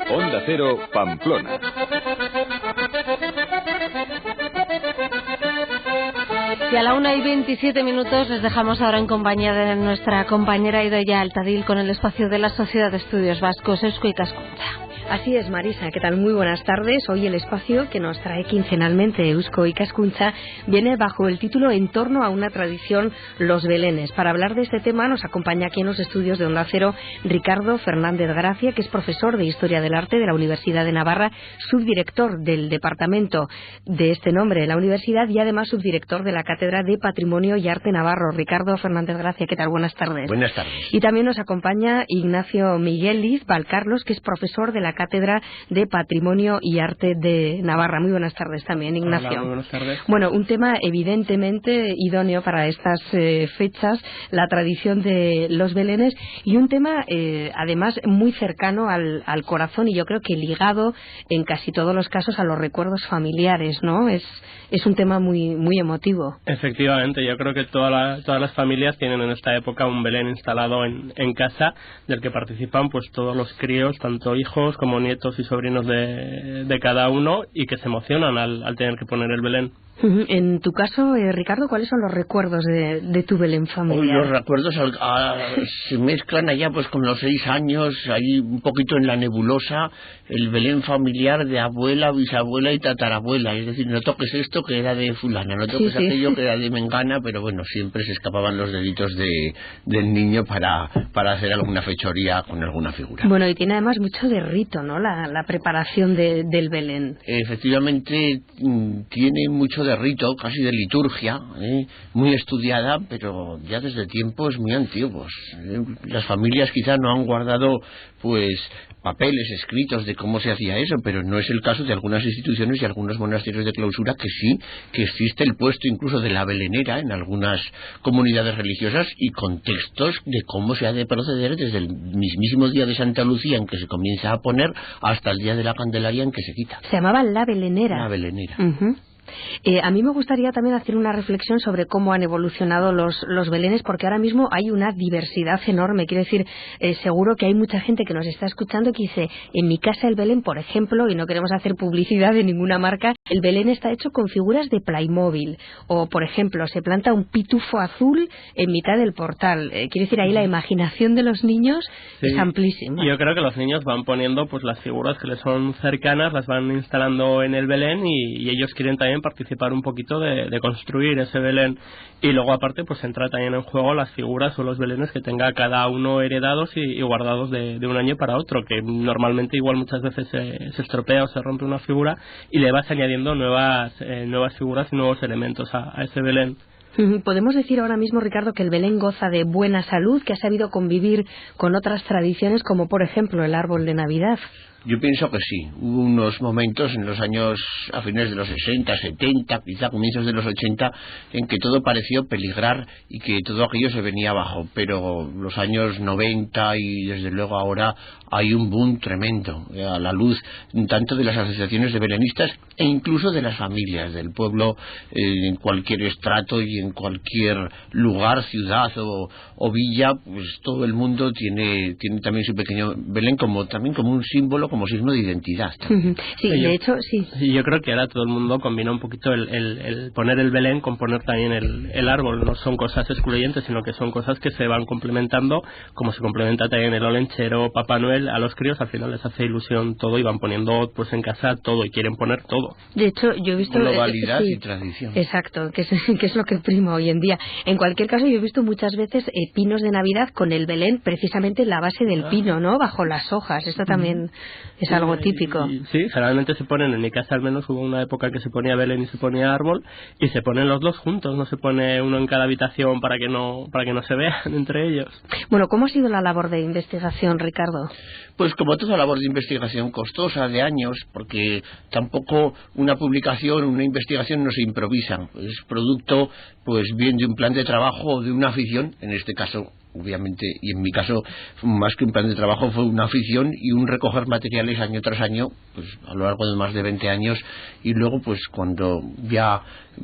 Onda Cero, Pamplona. Y a la 1:27 les dejamos ahora en compañía de nuestra compañera Idoia Altadil con el espacio de la Sociedad de Estudios Vascos, Eusko Ikaskuntza. Así es, Marisa, ¿qué tal? Muy buenas tardes. Hoy el espacio que nos trae quincenalmente Eusko Ikaskuntza viene bajo el título En torno a una tradición, los belenes. Para hablar de este tema nos acompaña aquí en los estudios de Onda Cero Ricardo Fernández Gracia, que es profesor de Historia del Arte de la Universidad de Navarra, subdirector del departamento de este nombre en la universidad y además subdirector de la Cátedra de Patrimonio y Arte Navarro. Ricardo Fernández Gracia, ¿qué tal? Buenas tardes. Buenas tardes. Y también nos acompaña Ignacio Miguel Liz Valcarlos, que es profesor de la Cátedra de Patrimonio y Arte de Navarra. Muy buenas tardes también, Ignacio. Hola, muy buenas tardes. Bueno, un tema evidentemente idóneo para estas fechas, la tradición de los belenes, y un tema además muy cercano al corazón y yo creo que ligado en casi todos los casos a los recuerdos familiares, ¿no? Es un tema muy emotivo. Efectivamente, yo creo que todas las familias tienen en esta época un Belén instalado en casa, del que participan pues todos los críos, tanto hijos como nietos y sobrinos de cada uno, y que se emocionan al tener que poner el Belén. En tu caso, Ricardo, ¿cuáles son los recuerdos de tu Belén familiar? Los recuerdos se mezclan allá pues con los 6 años, ahí un poquito en la nebulosa, el Belén familiar de abuela, bisabuela y tatarabuela. Es decir, no toques esto que era de fulana, no toques aquello que era de mengana, pero bueno, siempre se escapaban los deditos del niño para hacer alguna fechoría con alguna figura. Bueno, y tiene además mucho de rito, ¿no? La preparación del Belén. Efectivamente, tiene mucho de rito, casi de liturgia, muy estudiada, pero ya desde tiempos muy antiguos. Las familias quizá no han guardado pues papeles escritos de cómo se hacía eso, pero no es el caso de algunas instituciones y algunos monasterios de clausura que existe el puesto incluso de la belenera en algunas comunidades religiosas, y con textos de cómo se ha de proceder desde el mismísimo día de Santa Lucía en que se comienza a poner hasta el día de la Candelaria en que se quita. Se llamaba la belenera. La belenera. A mí me gustaría también hacer una reflexión sobre cómo han evolucionado los belenes, porque ahora mismo hay una diversidad enorme. Quiero decir, seguro que hay mucha gente que nos está escuchando que dice, en mi casa el Belén, por ejemplo, y no queremos hacer publicidad de ninguna marca, el Belén está hecho con figuras de Playmobil, o por ejemplo, se planta un pitufo azul en mitad del portal. Quiero decir, ahí la imaginación de los niños es amplísima. Yo creo que los niños van poniendo pues las figuras que les son cercanas, las van instalando en el Belén, y ellos quieren también participar un poquito de construir ese Belén, y luego aparte pues entra también en juego las figuras o los belenes que tenga cada uno heredados y guardados de un año para otro, que normalmente igual muchas veces se estropea o se rompe una figura y le vas añadiendo nuevas figuras y nuevos elementos a ese Belén. Podemos decir ahora mismo, Ricardo, que el Belén goza de buena salud, que ha sabido convivir con otras tradiciones como por ejemplo el árbol de Navidad. Yo pienso que sí. Hubo unos momentos en los años, a fines de los 60, 70, quizá comienzos de los 80, en que todo pareció peligrar y que todo aquello se venía abajo. Pero los años 90 y desde luego ahora hay un boom tremendo a la luz tanto de las asociaciones de belenistas e incluso de las familias del pueblo, en cualquier estrato y en cualquier lugar, ciudad o villa, pues todo el mundo tiene también su pequeño Belén también como un símbolo, como signo de identidad. Sí, de hecho, sí. Yo creo que ahora todo el mundo combina un poquito el poner el Belén con poner también el árbol. No son cosas excluyentes, sino que son cosas que se van complementando, como se complementa también el olenchero, Papá Noel. A los críos al final les hace ilusión todo y van poniendo pues en casa todo y quieren poner todo. De hecho, yo he visto... Globalidad y tradición. Exacto, que es lo que prima hoy en día. En cualquier caso, yo he visto muchas veces pinos de Navidad con el Belén precisamente en la base del pino, ¿no? Bajo las hojas. Esto también es algo típico. Sí, generalmente se ponen, en mi casa al menos hubo una época que se ponía Belén y se ponía árbol, y se ponen los dos juntos, no se pone uno en cada habitación para que no se vean entre ellos. Bueno, ¿cómo ha sido la labor de investigación, Ricardo? Pues como toda labor de investigación costosa, de años, porque tampoco una publicación, una investigación no se improvisa, es producto pues bien de un plan de trabajo o de una afición, en este caso obviamente, y en mi caso, más que un plan de trabajo, fue una afición y un recoger materiales año tras año, pues a lo largo de más de 20 años, y luego, pues cuando ya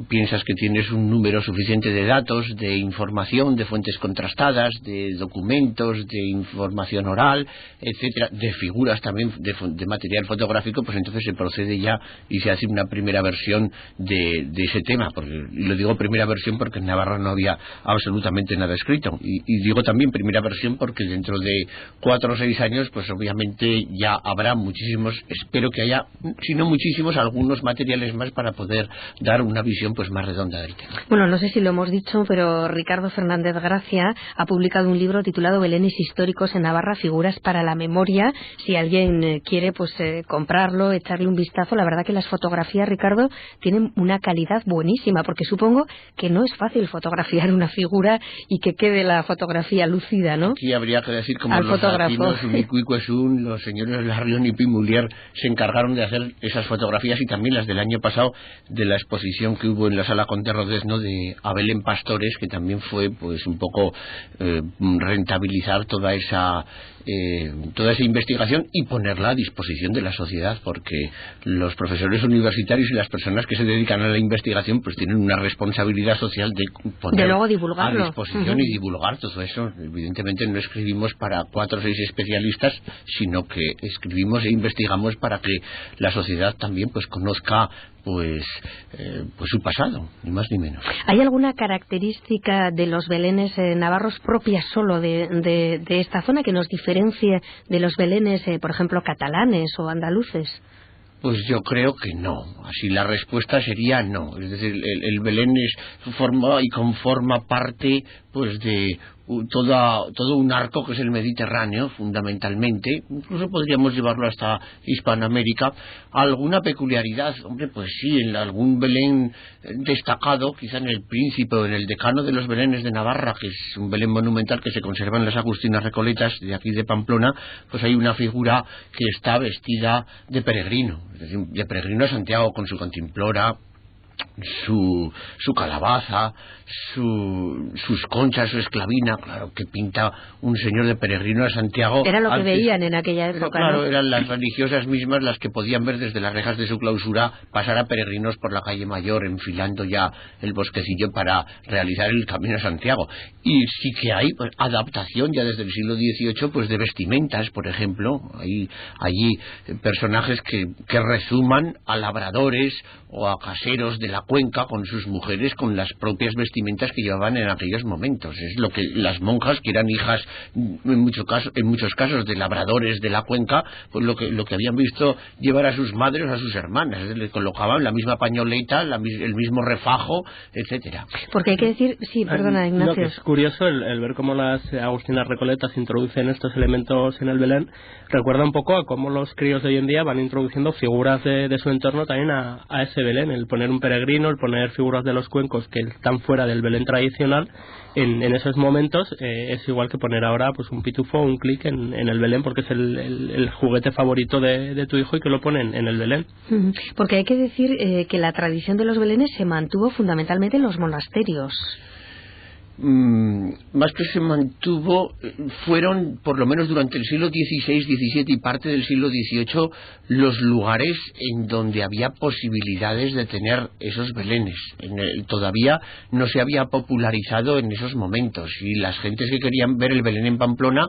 piensas que tienes un número suficiente de datos, de información, de fuentes contrastadas, de documentos, de información oral, etcétera, de figuras también, de material fotográfico, pues entonces se procede ya y se hace una primera versión de ese tema, y lo digo primera versión porque en Navarra no había absolutamente nada escrito, y digo también primera versión porque dentro de 4 o 6 años, pues obviamente ya habrá muchísimos, espero que haya, si no muchísimos, algunos materiales más para poder dar una visión pues más redonda del tema. Bueno, no sé si lo hemos dicho, pero Ricardo Fernández Gracia ha publicado un libro titulado Belenes históricos en Navarra, figuras para la memoria. Si alguien quiere pues comprarlo, echarle un vistazo, la verdad que las fotografías, Ricardo, tienen una calidad buenísima, porque supongo que no es fácil fotografiar una figura y que quede la fotografía lúcida, ¿no? Aquí habría que decir como al los fotógrafo. latinos, Unicuicuesun, los señores Larrión y Pimulier se encargaron de hacer esas fotografías, y también las del año pasado de la exposición que hubo en la Sala Conde Rodezno de Abel en Pastores, que también fue pues un poco rentabilizar toda esa investigación y ponerla a disposición de la sociedad, porque los profesores universitarios y las personas que se dedican a la investigación pues tienen una responsabilidad social de poner luego divulgarlo a disposición y divulgar todo eso. Evidentemente no escribimos para 4 o 6 especialistas, sino que escribimos e investigamos para que la sociedad también pues conozca pues su pasado, ni más ni menos. ¿Hay alguna característica de los belenes navarros propia solo de esta zona que nos diferencie de los belenes, por ejemplo, catalanes o andaluces? Pues yo creo que no. Así la respuesta sería no. Es decir, el Belén conforma parte pues de todo un arco que es el Mediterráneo, fundamentalmente. Incluso podríamos llevarlo hasta Hispanoamérica. ¿Alguna peculiaridad? Hombre, pues sí, en algún Belén destacado, quizá en el Príncipe o en el Decano de los Belenes de Navarra, que es un Belén monumental que se conserva en las Agustinas Recoletas de aquí de Pamplona, pues hay una figura que está vestida de peregrino, es decir, de peregrino a Santiago, con su cantimplora, su calabaza, sus conchas, su esclavina, claro, que pinta un señor de peregrino a Santiago. Era lo que veían en aquella época, claro, ¿no? Eran las religiosas mismas las que podían ver desde las rejas de su clausura pasar a peregrinos por la calle Mayor, enfilando ya el bosquecillo para realizar el camino a Santiago. Y sí que hay pues, adaptación ya desde el siglo XVIII pues de vestimentas, por ejemplo. Hay allí personajes que rezuman a labradores o a caseros de la cuenca con sus mujeres, con las propias vestimentas que llevaban en aquellos momentos. Es lo que las monjas, que eran hijas en muchos casos de labradores de la cuenca, pues lo que habían visto llevar a sus madres o a sus hermanas. Le colocaban la misma pañoleta, el mismo refajo, etcétera. Porque hay que decir, sí, perdona, Ignacio. No, que es curioso el ver cómo las Agustinas Recoletas introducen estos elementos en el Belén. Recuerda un poco a cómo los críos de hoy en día van introduciendo figuras de su entorno también a ese Belén. El poner un peregrino, el poner figuras de los cuencos que están fuera del Belén tradicional en esos momentos es igual que poner ahora pues un pitufo o un clic en el Belén, porque es el juguete favorito de tu hijo y que lo ponen en el Belén. Porque hay que decir que la tradición de los Belenes se mantuvo fundamentalmente en los monasterios. Más que se mantuvo, fueron por lo menos durante el siglo XVI, XVII y parte del siglo XVIII los lugares en donde había posibilidades de tener esos belenes. Todavía no se había popularizado en esos momentos, y las gentes que querían ver el Belén en Pamplona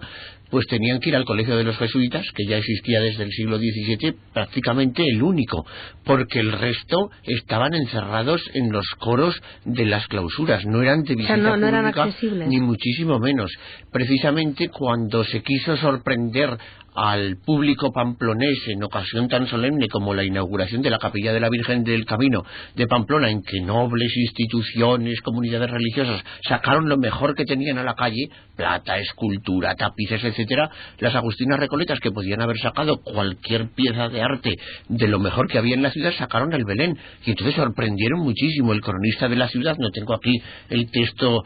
pues tenían que ir al Colegio de los Jesuitas, que ya existía desde el siglo XVII, prácticamente el único, porque el resto estaban encerrados en los coros de las clausuras, no eran de visita pública, no eran accesibles, ni muchísimo menos. Precisamente cuando se quiso sorprender al público pamplonés en ocasión tan solemne como la inauguración de la Capilla de la Virgen del Camino de Pamplona, en que nobles, instituciones, comunidades religiosas sacaron lo mejor que tenían a la calle, plata, escultura, tapices, etcétera, las Agustinas Recoletas, que podían haber sacado cualquier pieza de arte de lo mejor que había en la ciudad, sacaron el Belén, y entonces sorprendieron muchísimo. El cronista de la ciudad, no tengo aquí el texto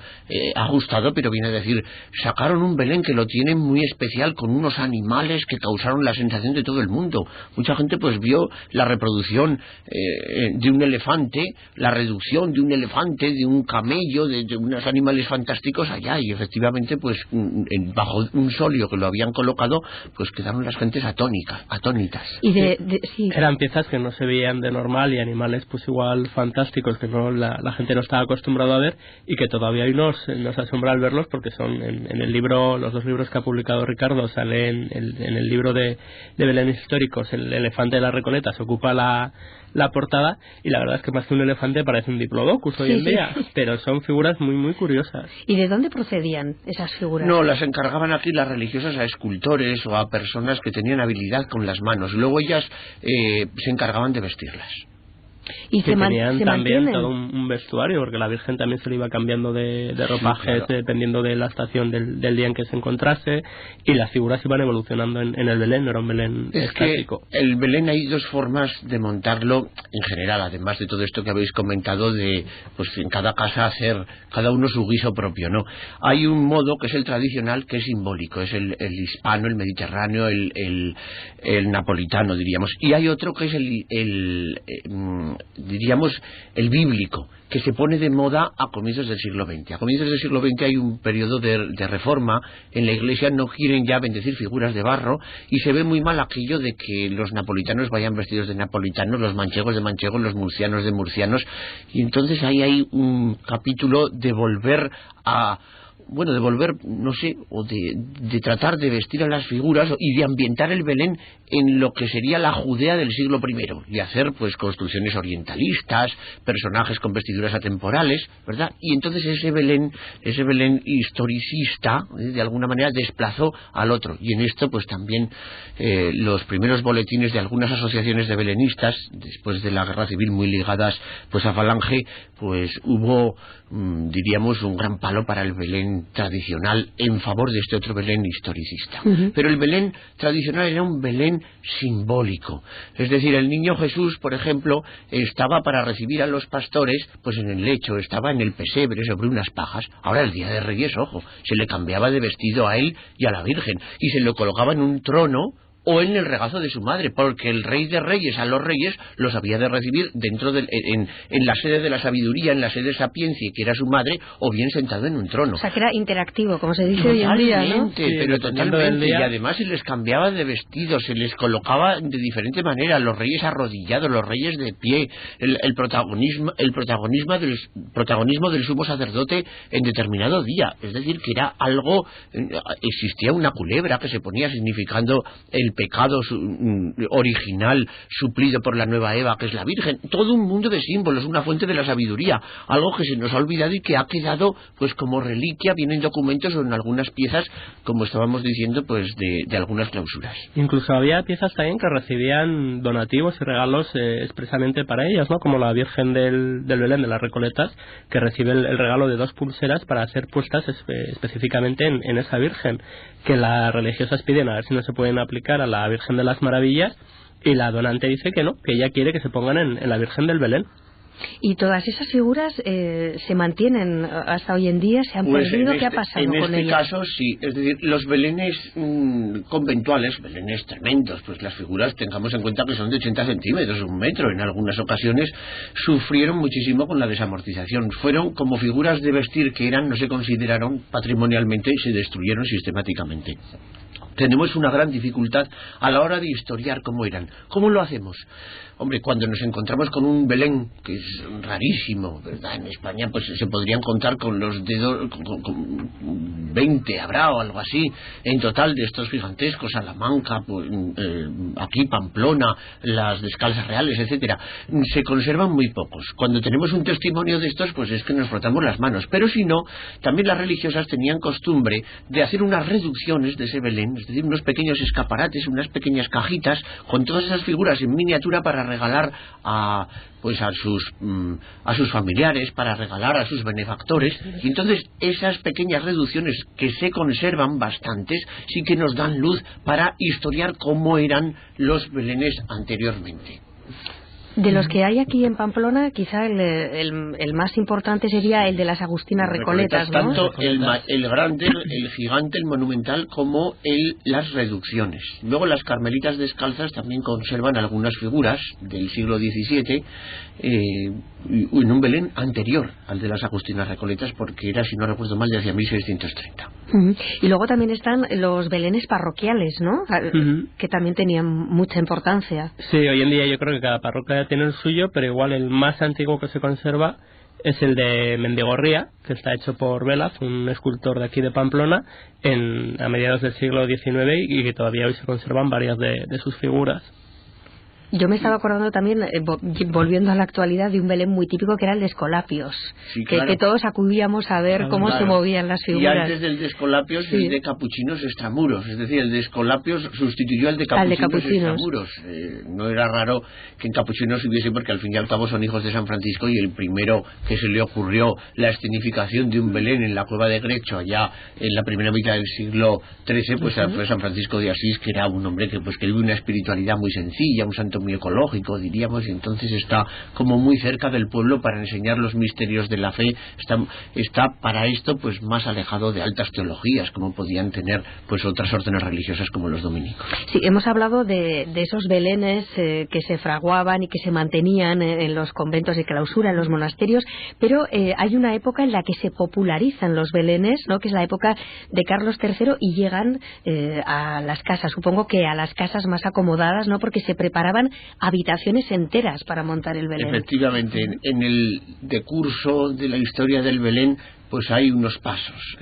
ajustado, pero viene a decir, sacaron un Belén que lo tienen muy especial, con unos animales imágenes que causaron la sensación de todo el mundo. Mucha gente pues vio la reproducción de un elefante, la reducción de un elefante, de un camello, de unos animales fantásticos allá, y efectivamente pues bajo un solio que lo habían colocado, pues quedaron las gentes atónitas. Y sí. Eran piezas que no se veían de normal y animales pues igual fantásticos que no la gente no estaba acostumbrada a ver, y que todavía hoy nos asombra al verlos, porque son en el libro, los dos libros que ha publicado Ricardo, sale en el libro de Belén históricos, el elefante de la Recoleta se ocupa la portada, y la verdad es que más que un elefante parece un diplodocus hoy en día, pero son figuras muy muy curiosas. ¿Y de dónde procedían esas figuras? No, las encargaban aquí las religiosas a escultores o a personas que tenían habilidad con las manos. Luego ellas se encargaban de vestirlas. Y que tenían también mantienen todo un vestuario, porque la Virgen también se le iba cambiando de ropajes, claro, dependiendo de la estación del día en que se encontrase, y las figuras iban evolucionando en el Belén, no era un Belén estático. Que el Belén hay dos formas de montarlo en general, además de todo esto que habéis comentado de pues en cada casa hacer cada uno su guiso propio, ¿no? Hay un modo que es el tradicional, que es simbólico, es el hispano, el mediterráneo, el napolitano, diríamos, y hay otro que es diríamos el bíblico, que se pone de moda a comienzos del siglo XX. A comienzos del siglo XX hay un periodo de reforma en la Iglesia, no quieren ya bendecir figuras de barro, y se ve muy mal aquello de que los napolitanos vayan vestidos de napolitanos, los manchegos de manchegos, los murcianos de murcianos, y entonces ahí hay un capítulo de volver no sé, o de tratar de vestir a las figuras y de ambientar el Belén en lo que sería la Judea del siglo I, y hacer pues construcciones orientalistas, personajes con vestiduras atemporales, ¿verdad? Y entonces ese Belén historicista, de alguna manera desplazó al otro, y en esto pues también los primeros boletines de algunas asociaciones de belenistas, después de la Guerra Civil, muy ligadas pues a Falange, pues hubo diríamos un gran palo para el Belén tradicional en favor de este otro Belén historicista. Pero el Belén tradicional era un Belén simbólico, es decir, el niño Jesús, por ejemplo, estaba para recibir a los pastores pues en el lecho, estaba en el pesebre sobre unas pajas. Ahora el día de Reyes, ojo, se le cambiaba de vestido a él y a la Virgen, y se lo colocaba en un trono o en el regazo de su madre, porque el rey de reyes a los reyes los había de recibir dentro en la sede de la sabiduría, en la sede de sapiencia, que era su madre, o bien sentado en un trono. O sea, que era interactivo, como se dice hoy en día, ¿no? Sí, pero totalmente, y además se les cambiaba de vestido, se les colocaba de diferente manera, los reyes arrodillados, los reyes de pie, el protagonismo del sumo sacerdote en determinado día, es decir, que era algo, existía una culebra que se ponía significando el pecado original suplido por la nueva Eva, que es la Virgen, todo un mundo de símbolos, una fuente de la sabiduría, algo que se nos ha olvidado y que ha quedado pues como reliquia, bien en documentos o en algunas piezas, como estábamos diciendo, pues de algunas clausuras. Incluso había piezas también que recibían donativos y regalos expresamente para ellas, ¿no? Como la Virgen del Belén de las Recoletas, que recibe el regalo de 2 pulseras para ser puestas específicamente en esa Virgen, que las religiosas piden a ver si no se pueden aplicar a la Virgen de las Maravillas, y la donante dice que no, que ella quiere que se pongan en la Virgen del Belén. ¿Y todas esas figuras se mantienen hasta hoy en día? ¿Se han perdido? ¿Qué ha pasado con ellas? En este caso sí, es decir, los belenes conventuales, belenes tremendos, pues las figuras tengamos en cuenta que son de 80 centímetros, 1 metro, en algunas ocasiones sufrieron muchísimo con la desamortización, fueron como figuras de vestir que no se consideraron patrimonialmente y se destruyeron sistemáticamente. Tenemos una gran dificultad a la hora de historiar cómo eran. ¿Cómo lo hacemos? Hombre, cuando nos encontramos con un Belén, que es rarísimo, ¿verdad? En España pues se podrían contar con los dedos, con 20 habrá o algo así, en total, de estos gigantescos, Salamanca, pues, aquí Pamplona, las Descalzas Reales, etcétera. Se conservan muy pocos. Cuando tenemos un testimonio de estos, pues es que nos frotamos las manos. Pero si no, también las religiosas tenían costumbre de hacer unas reducciones de ese Belén, es decir, unos pequeños escaparates, unas pequeñas cajitas, con todas esas figuras en miniatura para regalar a sus familiares, para regalar a sus benefactores, y entonces esas pequeñas reducciones que se conservan bastantes sí que nos dan luz para historiar cómo eran los belenes anteriormente. De los que hay aquí en Pamplona, quizá el más importante sería el de las Agustinas Recoletas, ¿no? Tanto el grande, el gigante, el monumental, como las reducciones. Luego las Carmelitas Descalzas también conservan algunas figuras del siglo XVII en un Belén anterior al de las Agustinas Recoletas, porque era, si no recuerdo mal, de hacia 1630. Y luego también están los belenes parroquiales, ¿no? Que también tenían mucha importancia. Sí, hoy en día yo creo que cada parroquia tiene el suyo, pero igual el más antiguo que se conserva es el de Mendigorría, que está hecho por Velaz, un escultor de aquí de Pamplona, a mediados del siglo XIX, y que todavía hoy se conservan varias de sus figuras. Yo me estaba acordando también, volviendo a la actualidad, de un Belén muy típico que era el de Escolapios, sí, claro. que todos acudíamos a ver cómo se movían las figuras. Y antes del de Escolapios, el de Capuchinos Extramuros, es decir, el de Escolapios sustituyó al de Capuchinos Extramuros. No era raro que en Capuchinos hubiese, porque al fin y al cabo son hijos de San Francisco, y el primero que se le ocurrió la escenificación de un Belén en la cueva de Grecho, allá en la primera mitad del siglo XIII, pues fue San Francisco de Asís, que era un hombre que vive una espiritualidad muy sencilla, un santo muy ecológico, diríamos, y entonces está como muy cerca del pueblo para enseñar los misterios de la fe. Está para esto pues más alejado de altas teologías, como podían tener pues otras órdenes religiosas como los dominicos. Sí, hemos hablado de esos belenes que se fraguaban y que se mantenían en los conventos de clausura, en los monasterios, pero hay una época en la que se popularizan los belenes, ¿no? Que es la época de Carlos III, y llegan a las casas, supongo que a las casas más acomodadas, ¿no? Porque se preparaban habitaciones enteras para montar el Belén. Efectivamente, en el decurso de la historia del Belén pues hay unos pasos.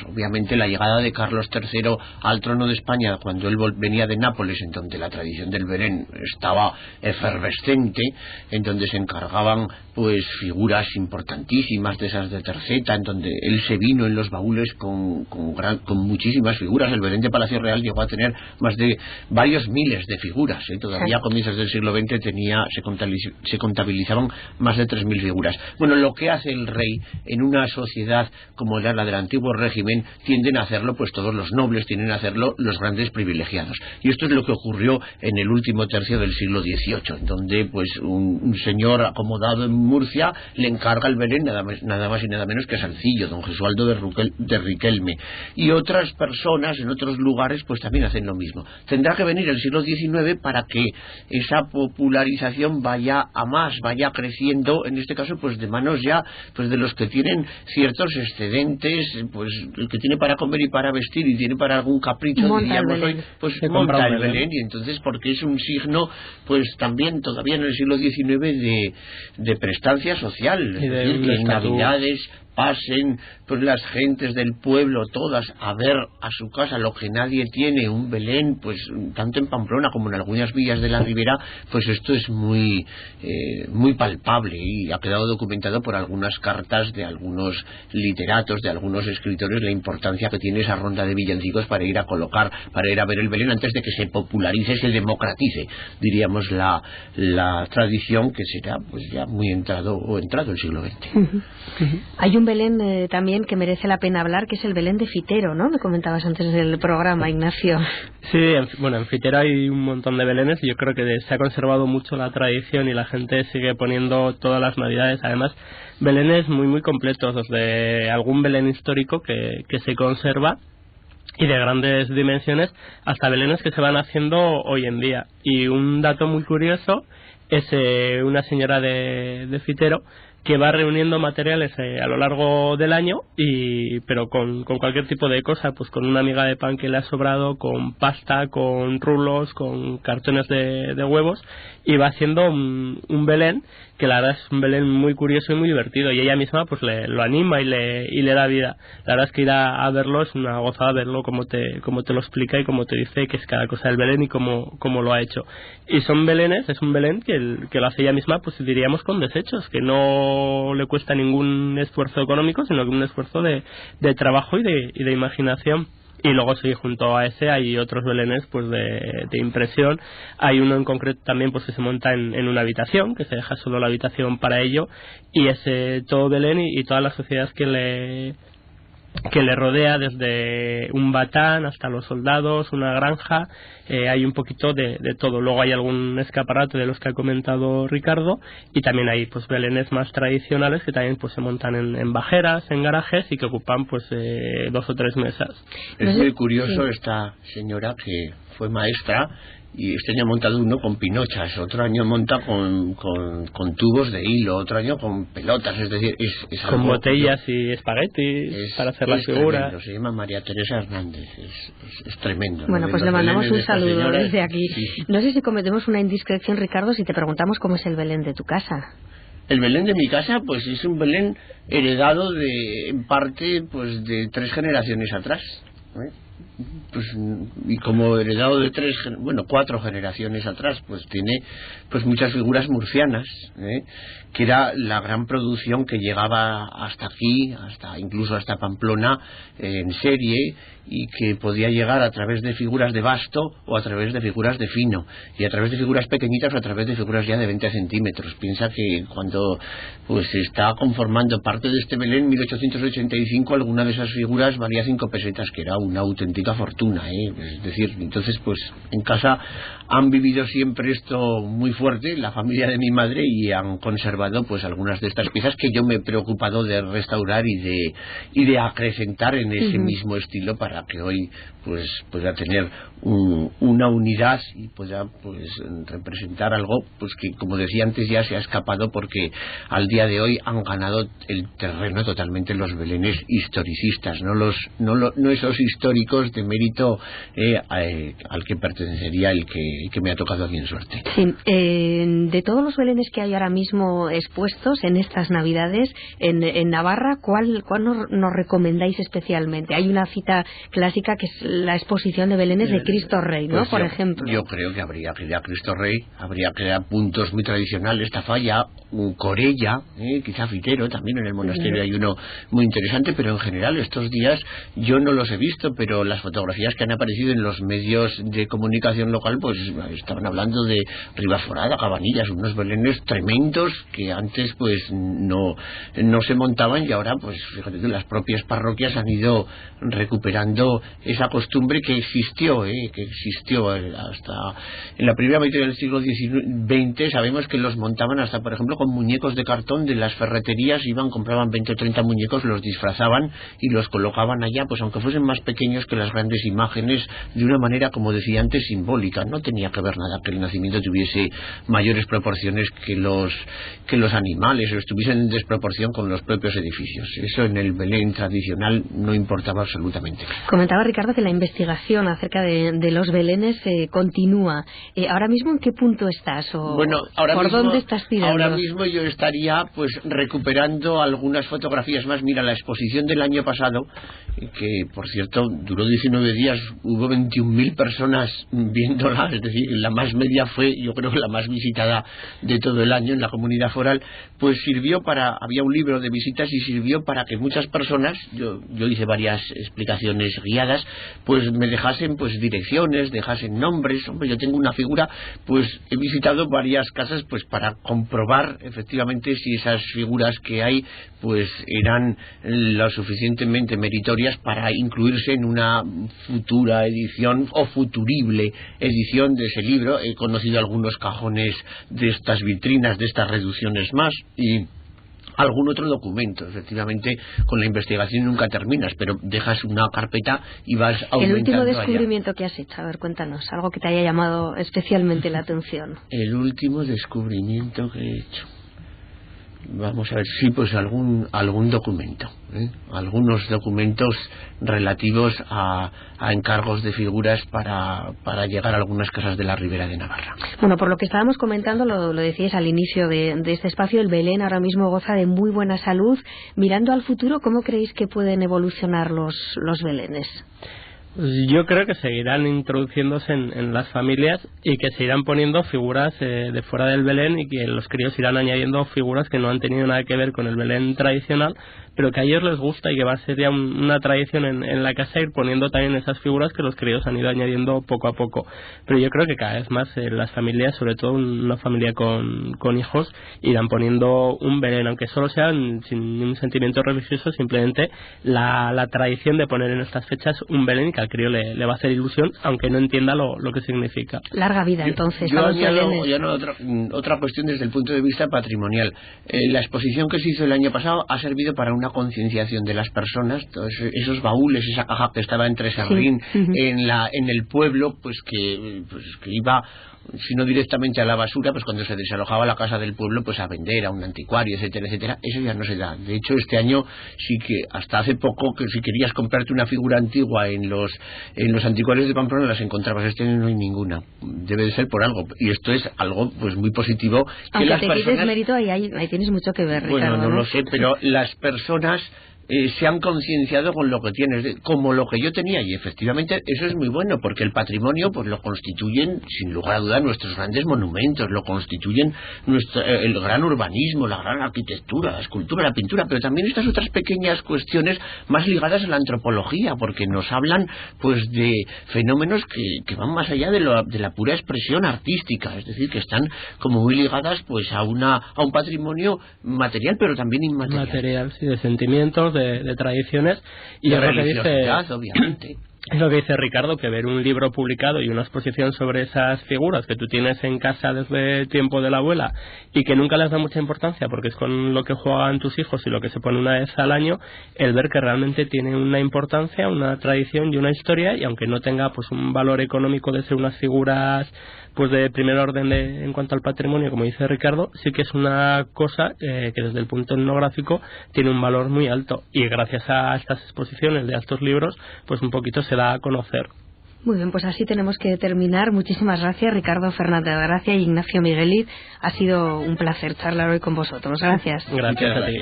Obviamente la llegada de Carlos III al trono de España, cuando él venía de Nápoles, en donde la tradición del Belén estaba efervescente, en donde se encargaban pues figuras importantísimas de esas de terceta, en donde él se vino en los baúles con muchísimas figuras. El Belén de Palacio Real llegó a tener más de varios miles de figuras, todavía a comienzos del siglo XX se contabilizaban más de 3.000 figuras. Bueno, lo que hace el rey en una sociedad como era la del antiguo régimen, tienden a hacerlo pues todos los nobles, tienden a hacerlo los grandes privilegiados, y esto es lo que ocurrió en el último tercio del siglo XVIII, en donde pues un señor acomodado en Murcia le encarga el Belén nada más y nada menos que a Salcillo, don Gesualdo de Riquelme, y otras personas en otros lugares pues también hacen lo mismo. Tendrá que venir el siglo XIX para que esa popularización vaya a más, vaya creciendo, en este caso pues de manos ya pues de los que tienen ciertos excedentes, pues el que tiene para comer y para vestir y tiene para algún capricho, diríamos hoy, pues monta el Belén, y entonces porque es un signo pues también todavía en el siglo XIX de prestancia social, es decir, que en Navidades pasen pues las gentes del pueblo todas a ver a su casa lo que nadie tiene, un Belén, pues tanto en Pamplona como en algunas villas de la Ribera, pues esto es muy palpable, y ha quedado documentado por algunas cartas de algunos literatos, de algunos escritores, la importancia que tiene esa ronda de villancicos para ir a colocar, para ir a ver el Belén antes de que se popularice, se democratice, diríamos, la tradición, que será pues ya muy entrado el siglo XX. Hay un Belén también que merece la pena hablar, que es el Belén de Fitero, ¿no? Me comentabas antes del programa, Ignacio. Sí, en Fitero hay un montón de belenes, y yo creo que se ha conservado mucho la tradición y la gente sigue poniendo todas las navidades, además belenes muy muy completos, desde algún Belén histórico que se conserva y de grandes dimensiones hasta belenes que se van haciendo hoy en día. Y un dato muy curioso es una señora de Fitero que va reuniendo materiales a lo largo del año, pero con cualquier tipo de cosa, pues con una miga de pan que le ha sobrado, con pasta, con rulos, con cartones de huevos, y va haciendo un Belén que la verdad es un Belén muy curioso y muy divertido, y ella misma pues lo anima y le da vida. La verdad es que ir a verlo es una gozada, verlo como te lo explica y como te dice que es cada cosa del Belén y cómo lo ha hecho. Y son belenes, es un Belén que lo hace ella misma, pues diríamos con desechos, que no le cuesta ningún esfuerzo económico, sino que un esfuerzo de trabajo y de imaginación. Y luego sí, junto a ese hay otros belenes pues de impresión. Hay uno en concreto también pues que se monta en una habitación, que se deja solo la habitación para ello, y ese todo Belén y todas las sociedades que que le rodea, desde un batán hasta los soldados, una granja, hay un poquito de todo. Luego hay algún escaparate de los que ha comentado Ricardo, y también hay pues belenes más tradicionales que también pues se montan en bajeras, en garajes, y que ocupan pues 2 o 3 mesas. Es muy curioso esta señora que fue maestra, y este año ha montado uno con pinochas, otro año monta con tubos de hilo, otro año con pelotas, es decir, es con algo, botellas y espaguetis para hacer las figuras. Tremendo. Se llama María Teresa Hernández, es tremendo. Bueno, pues le mandamos un saludo desde aquí. Sí. No sé si cometemos una indiscreción, Ricardo, si te preguntamos cómo es el Belén de tu casa. El Belén de mi casa, pues es un Belén heredado en parte, pues de 3 generaciones atrás, ¿eh? Pues, y como heredado de 4 generaciones atrás, pues tiene pues muchas figuras murcianas, que era la gran producción que llegaba hasta aquí, incluso hasta Pamplona, en serie, y que podía llegar a través de figuras de basto o a través de figuras de fino, y a través de figuras pequeñitas o a través de figuras ya de 20 centímetros. Piensa que cuando pues se está conformando parte de este Belén, en 1885, alguna de esas figuras valía 5 pesetas, que era una auténtica fortuna, es decir, entonces pues en casa han vivido siempre esto muy fuerte, la familia de mi madre, y han conservado pues algunas de estas piezas que yo me he preocupado de restaurar y de acrecentar en ese mismo estilo, para que hoy pues pueda tener una unidad y pueda pues representar algo pues que, como decía antes, ya se ha escapado, porque al día de hoy han ganado el terreno totalmente los belenes historicistas, no esos históricos de mérito al que pertenecería el que me ha tocado a mí en suerte. Sí, de todos los belenes que hay ahora mismo expuestos en estas Navidades en Navarra, ¿cuál nos recomendáis especialmente? Hay una cita clásica que es la exposición de belenes de Cristo Rey, ¿no? Pues por ejemplo. Yo creo que habría que ir a Cristo Rey, habría que ir a puntos muy tradicionales, Tafalla, Corella, quizá Fitero, también en el monasterio hay uno muy interesante, pero en general estos días yo no los he visto, pero las fotografías que han aparecido en los medios de comunicación local pues estaban hablando de Ribaforada, Cabanillas, unos belenes tremendos que antes pues no se montaban, y ahora pues fíjate que las propias parroquias han ido recuperando esa costumbre que existió hasta en la primera mitad del siglo XX. Sabemos que los montaban hasta, por ejemplo, con muñecos de cartón de las ferreterías, compraban 20 o 30 muñecos, los disfrazaban y los colocaban allá, pues aunque fuesen más pequeños que las grandes imágenes, de una manera, como decía antes, simbólica. No tenía que ver nada que el nacimiento tuviese mayores proporciones que los animales, o estuviesen en desproporción con los propios edificios. Eso en el Belén tradicional no importaba absolutamente. Comentaba Ricardo que la investigación acerca de los belenes continúa. Ahora mismo, ¿en qué punto estás? Bueno, ¿Dónde estás tirando? Ahora mismo yo estaría pues recuperando algunas fotografías más. Mira, la exposición del año pasado, que por cierto duró 19 días, hubo 21.000 personas viéndola, es decir, la más media fue, yo creo, la más visitada de todo el año en la comunidad foral, pues había un libro de visitas y sirvió para que muchas personas, yo hice varias explicaciones guiadas, pues me dejasen pues direcciones, dejasen nombres. Hombre, yo tengo una figura, pues he visitado varias casas pues para comprobar efectivamente si esas figuras que hay pues eran lo suficientemente meritorias para incluirse en una futura edición o futurible edición de ese libro. He conocido algunos cajones de estas vitrinas, de estas reducciones más, y algún otro documento. Efectivamente, con la investigación nunca terminas, pero dejas una carpeta y vas aumentando. El último descubrimiento que has hecho, a ver, cuéntanos, algo que te haya llamado especialmente la atención. El último descubrimiento que he hecho, vamos a ver, sí, pues algún documento, algunos documentos relativos a encargos de figuras para llegar a algunas casas de la Ribera de Navarra. Bueno, por lo que estábamos comentando, lo decíais al inicio de este espacio, el Belén ahora mismo goza de muy buena salud. Mirando al futuro, ¿cómo creéis que pueden evolucionar los belenes? Yo creo que seguirán introduciéndose en las familias y que se irán poniendo figuras de fuera del Belén, y que los críos irán añadiendo figuras que no han tenido nada que ver con el Belén tradicional, pero que a ellos les gusta y que va a ser ya una tradición en la casa ir poniendo también esas figuras que los críos han ido añadiendo poco a poco. Pero yo creo que cada vez más las familias, sobre todo una familia con hijos, irán poniendo un Belén, aunque solo sea sin un sentimiento religioso, simplemente la tradición de poner en estas fechas un Belén, que al crío le va a hacer ilusión, aunque no entienda lo que significa. Larga vida, entonces. Yo añado otra cuestión desde el punto de vista patrimonial. La exposición que se hizo el año pasado ha servido para una concienciación de las personas. Todos esos baúles, esa caja que estaba entre Serrín, en el pueblo, pues que iba, si no directamente a la basura, pues cuando se desalojaba la casa del pueblo, pues a vender a un anticuario, etcétera, etcétera. Eso ya no se da. De hecho, este año sí que, hasta hace poco, que si querías comprarte una figura antigua en los anticuarios de Pamplona, las encontrabas. Este año no hay ninguna. Debe de ser por algo. Y esto es algo pues muy positivo. Aunque que las te personas... quites mérito, ahí tienes mucho que ver, Ricardo. Bueno, no lo sé, pero las personas se han concienciado con lo que tienes, como lo que yo tenía, y efectivamente eso es muy bueno, porque el patrimonio pues lo constituyen sin lugar a duda nuestros grandes monumentos, lo constituyen el gran urbanismo, la gran arquitectura, la escultura, la pintura, pero también estas otras pequeñas cuestiones más ligadas a la antropología, porque nos hablan pues de fenómenos que van más allá de la pura expresión artística, es decir, que están como muy ligadas pues a un patrimonio material, pero también inmaterial. Material, sí, de sentimientos, de tradiciones, y de religiosidad, obviamente. Es lo que dice Ricardo, que ver un libro publicado y una exposición sobre esas figuras que tú tienes en casa desde el tiempo de la abuela y que nunca les da mucha importancia porque es con lo que juegan tus hijos y lo que se pone una vez al año, el ver que realmente tiene una importancia, una tradición y una historia, y aunque no tenga pues un valor económico de ser unas figuras pues de primer orden en cuanto al patrimonio, como dice Ricardo, sí que es una cosa que desde el punto etnográfico tiene un valor muy alto, y gracias a estas exposiciones de estos libros pues un poquito se da a conocer. Muy bien, pues así tenemos que terminar. Muchísimas gracias, Ricardo Fernández Gracia y Ignacio Migueliz. Ha sido un placer charlar hoy con vosotros. Gracias. Gracias a ti.